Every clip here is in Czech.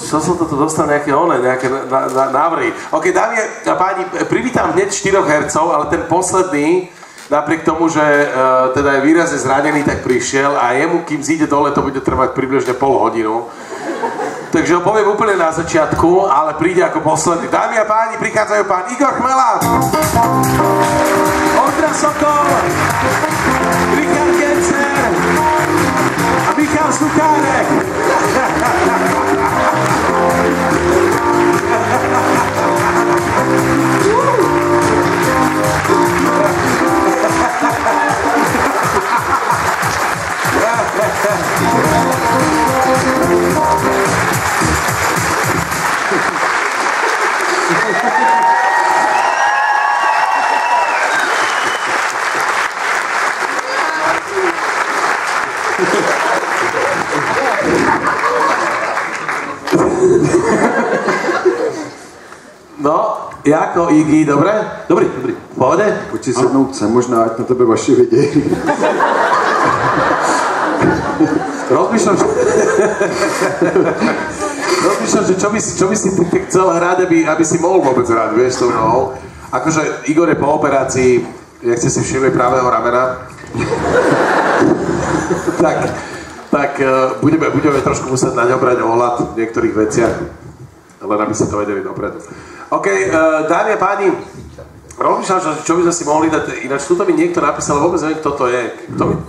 Čo som toto dostal nejaké návrhy. OK, dámy a páni, privítam hneď 4 hercov, ale ten posledný, napriek tomu, že teda je výrazne zranený, tak prišiel a jemu, kým zíde dole, to bude trvať približne pol hodinu. Takže ho poviem úplne na začiatku, ale príde ako posledný. Dámy a páni, prichádzajú pán Igor Chmela, Ondra Sokol, Richard Gencer a Michal Stukárek. No, jako Iggy, dobré? Dobrý. V pohode? Pojď si sednout sem, možná ať na tebe vaši vidějí. Rozmýšľam, že čo by si ty chcel hrať, aby si mohol vôbec hrať, vieš, tou nohou. Akože Igor je po operácii, jak ste si všimli, pravého ramena. tak budeme trošku musieť na ňo brať ohľad v niektorých veciach. Len aby ste to vedeli dopredu. OK, dámy a páni, rozmýšľam, že čo by sme si mohli dať, ináč tuto mi niekto napísal, vôbec neviem, kto to je.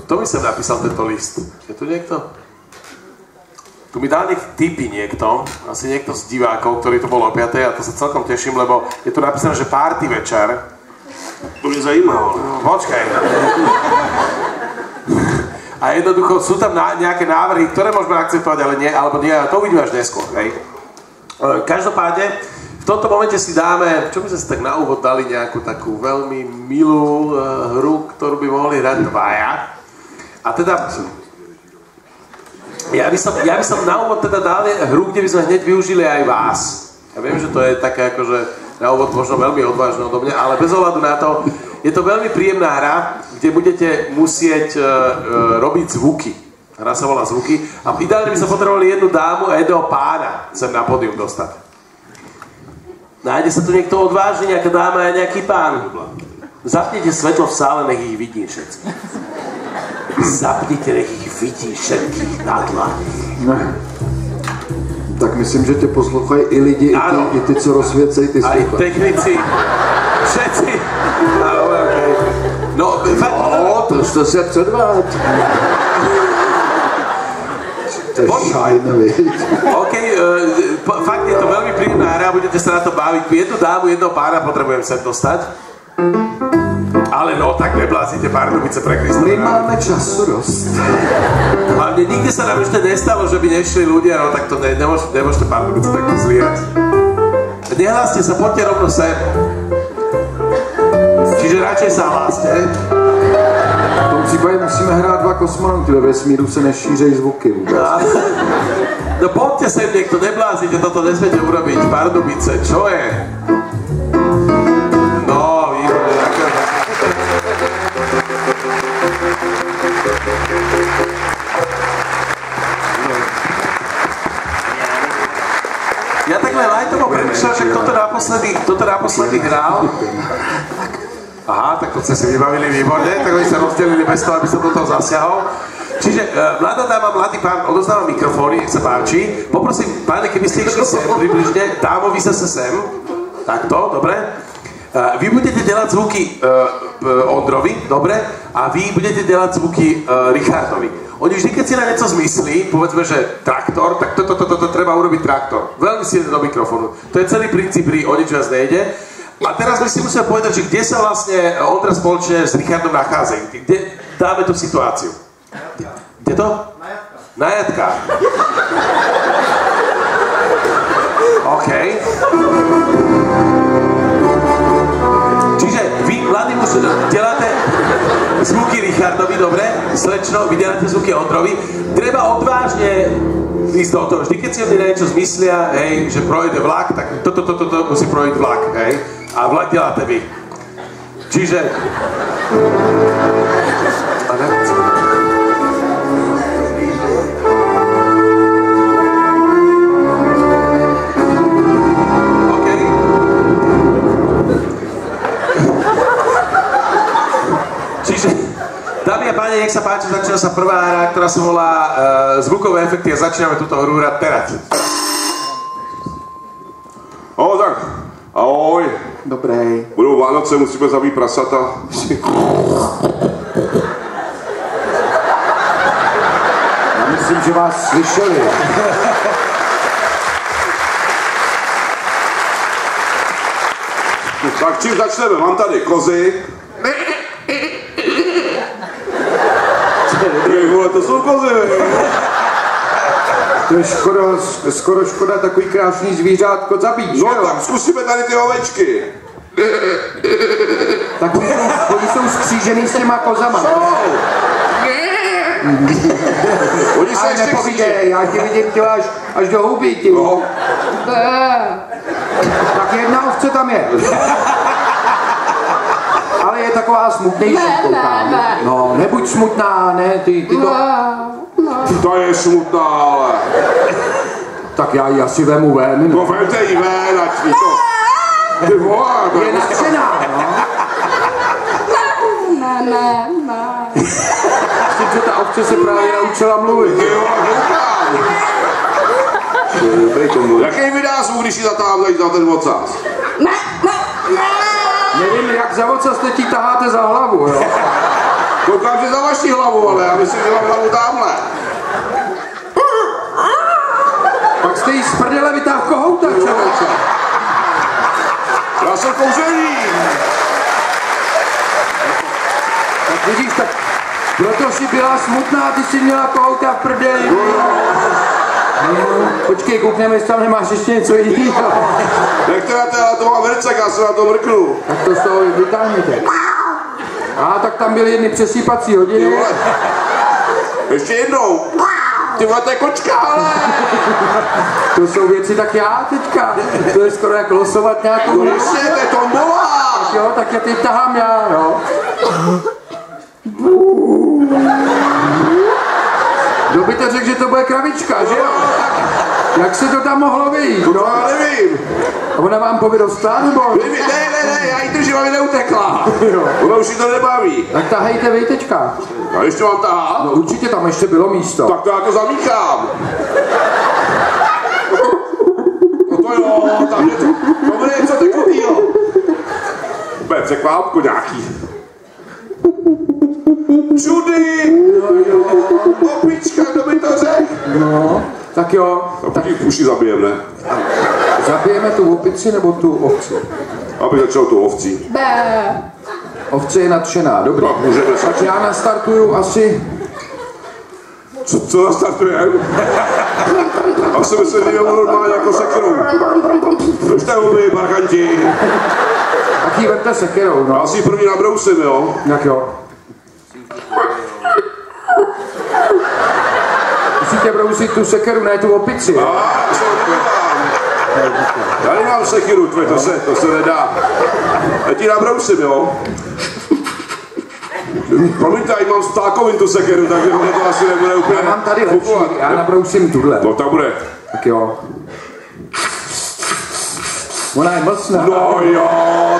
Kto mi sem napísal tento list? Je tu niekto? Tu mi dal tipy niekto, asi niekto z divákov, ktorý tu bol o 5. a to sa celkom teším, lebo je tu napísané, že party večer. To je zajímavé. Počkaj. A jednoducho sú tam nejaké návrhy, ktoré môžeme akceptovať, ale nie, alebo nie, to uvidíme až neskôr, hej. Každopádne, v tomto momente si dáme, čo by sme si tak na úvod dali nejakú takú veľmi milú hru, ktorú by mohli hrať dvaja. A teda, ja by som na úvod teda dal hru, kde by sme hneď využili aj vás. Ja viem, že to je také akože na úvod možno veľmi odvážne odo mňa, ale bez ohľadu na to, je to veľmi príjemná hra, kde budete musieť robiť zvuky. Hra sa volá Zvuky a ideálne by sme potrebovali jednu dámu a jedného pána sem na pódium dostať. Nájde sa tu niekto odvážny, nejaká dáma a nejaký pán? Zapnite svetlo v sále, nech ich vidí všetci. Zapnite, nech ich vidí všetkých na dlani. Tak myslím, že tě poslouchají i lidi, i ty, co rozsvěcejí ty sluchátka. Aj technici, všetci. Okay. No, to se předvád. To je šajné, viď? OK, fakt je to veľmi príjemná hra, budete sa na to baviť. Jednu dámu, jedného pána potrebujem sem dostať. Ale no, tak neblázite Pardubice pre Krista. My máme času dost. Hlavne nikde sa nám ešte nestalo, že by nešli ľudia, no tak to nemôžete Pardubice takto zlíhať. Nehláste sa, poďte rovno sem. Čiže radšej sa hláste. V tom případě musíme hrát dva kosmonauty, ve vesmíru se nešířej zvuky vůbec. No poďte sem niekto, neblázite, toto nesmiete urobiť. Pardubice, čo je? No, výborné, ďakujem. Ja takhle lajtovo premýšľam, že kto to naposledy hral. Aha, tak to ste si vybavili výborne, tak oni sa rozdelili bez toho, aby som do toho zasiahol. Čiže mladá dáma, mladý pán, odozdáva mikrofóny, nech sa páči. Poprosím, páne, keby ste išli sem približne, dámovi sa sem. Takto, dobre. Vy budete delať zvuky Ondrovi, dobre? A vy budete delať zvuky Richardovi. Oni vždy, keď si na niečo zmyslí, povedzme, že traktor, tak toto treba urobiť traktor. Veľmi silne do mikrofónu. To je celý princíp hry, o nič vás nejde. A teraz by si musel povedať, že kde sa vlastne Ondra spoločne s Richardom nachádzajú. Kde dáme tú situáciu? Kde to? Na jatkách. OK. Čiže vy, mladí muži, deláte zvuky Richardovi, dobre? Slečno, vy deláte zvuky Ondrovi. Treba odvážne ísť do toho. Vždy, keď si oni na niečo zmyslia, hej, že projde vlak, tak toto musí projít vlak, hej? A vlak deláte vy. Čiže... nech sa páči, začína sa prvá hra, ktorá sa volá Zvukové efekty a začíname túto hru hrať teraz. Tak. Ahoj. Dobrý. Budou Vánoce, musíme zabít prasata. Já myslím, že vás slyšeli. Tak čím začneme? Mám tady kozy. Vole, to jsou kozy. To je skoro škoda takový krásný zvířátko zabít, No jo? tak zkusíme tady ty ovečky. Tak oni jsou skřížený s těma kozama. Oni se Ale ještě nepovídej, já tě vidím tě až do houby, ty. No. Tak jedna ovce tam je. Ale je taková smutnější, koukám. No, nebuď smutná, ne, ty to... Ta je smutná, ale. Tak já ji asi vemu ven. No vemte jí ven, ať ví to. Ty vole, to Je nadšená, no. Myslím, že ta ovce se právě naučila mluvit. Ty vole, jaký vydá zvuk, když ji zatáhne za ten ocas? Nevím, jak za ocas teď jí taháte za hlavu, jo. Koukám, že za vaši hlavu, ale já myslím, že mám hlavu tamhle. Pak jste jí z prdele vytáhl kohouta, člověče. Já jsem kouzelník. Tak vidíš, tak proto si byla smutná, ty jsi měla kohouta v prdeli. No, počkej, koukneme, jestli tam nemáš ještě něco jiného. Nechte na to, to mám vrcek, já se na to mrknu. Tak to z toho vytáhněte. Tak tam byly jedny přesýpací hodiny. Ty vole. Ještě jednou. Ty vole, to je kočka, ale. To jsou věci, tak já teďka. To je skoro jak losovat nějakou... Ještě, to je tombola. Tak jo, tak já teď tahám já, jo. Kdo by to řekl, že to bude kravička, že jo? Jak se to tam mohlo vyjít? No, já nevím. Ona vám povyrostla, nebo? Ne, já jí držím, aby neutekla. Ona už si to nebaví. Tak tahejte vy teďka. A ještě mám tahat? No určitě tam ještě bylo místo. Tak to já to zamíchám. No to jo, tam je to bude něco takovýho. Bude překvápko nějaký. Čudy! Opička, kdo by to řekl? No, tak jo. A tak už ji zabijem, ne? Zabijeme tu opici nebo tu ovci? Aby začal tu ovcí. Ovce je nadšená, dobrý. Tak můžeme Tak já nastartuju asi... Co nastartuje? A se myslím, že je normálně jako sekirou. Držte huby, barkanti. Tak jí vemte sekerou, no. Já si ji první nabrousím, jo? Tak jo. Musíte brousit tu sekeru, ne tu opici. Já nemám sekiru, to se nedá. Já ti nabrousím, jo? Promiňte, já mám stákovin tu sekeru, takže to asi nebude úplně... Já mám tady lepší, já nabrousím tuhle. No tak bude. Tak jo. Ona je mocná. No jo,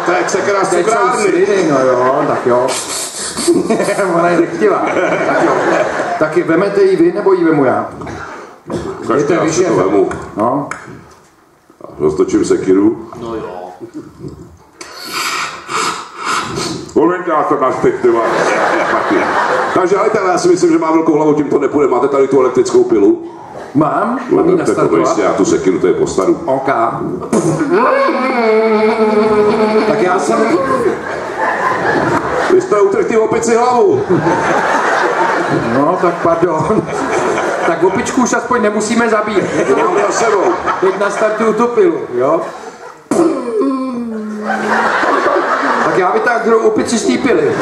to je sekera z Teď jsou cukrárny. sliny, no jo, tak jo. Ona je nechtěla. Tak jo. Taky vemete ji vy, nebo ji vemu já? Každý, já si to vemu. No. Roztočím sekiru. No jo. Moment, já to nastyk, ty vole. Takže ale já si myslím, že mám velkou hlavu, tím to nepůjde. Máte tady tu elektrickou pilu? Mám ji nastartovat? Já tu sekiru tady postaru. OK. Tak já jsem... Vy jste utrhl ty opici hlavu. No, tak pardon. Tak opičku už aspoň nemusíme zabít. To mám za sebou. Teď nastartuju tu pilu, jo? Tak já vytáhnu druhou opici z té pily.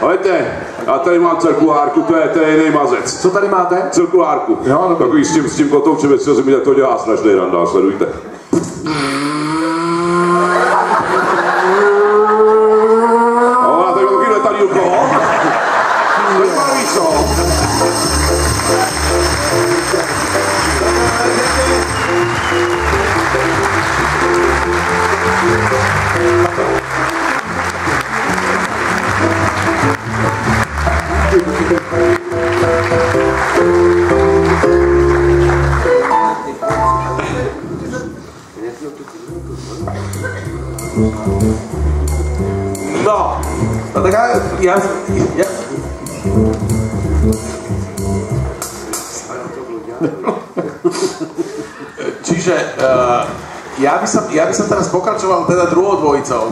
Hleďte, já tady mám cirkulárku, to je jiný mazec. Co tady máte? Cirkulárku. Jo, dobrý. Takový s tím kotoučem, jestli mi to dělá strašný randál, sledujte. A tady mám takovýhle tadílko. Zajímavý, co? No tak ja čiže ja by som teraz pokračoval teda druhou dvojicou.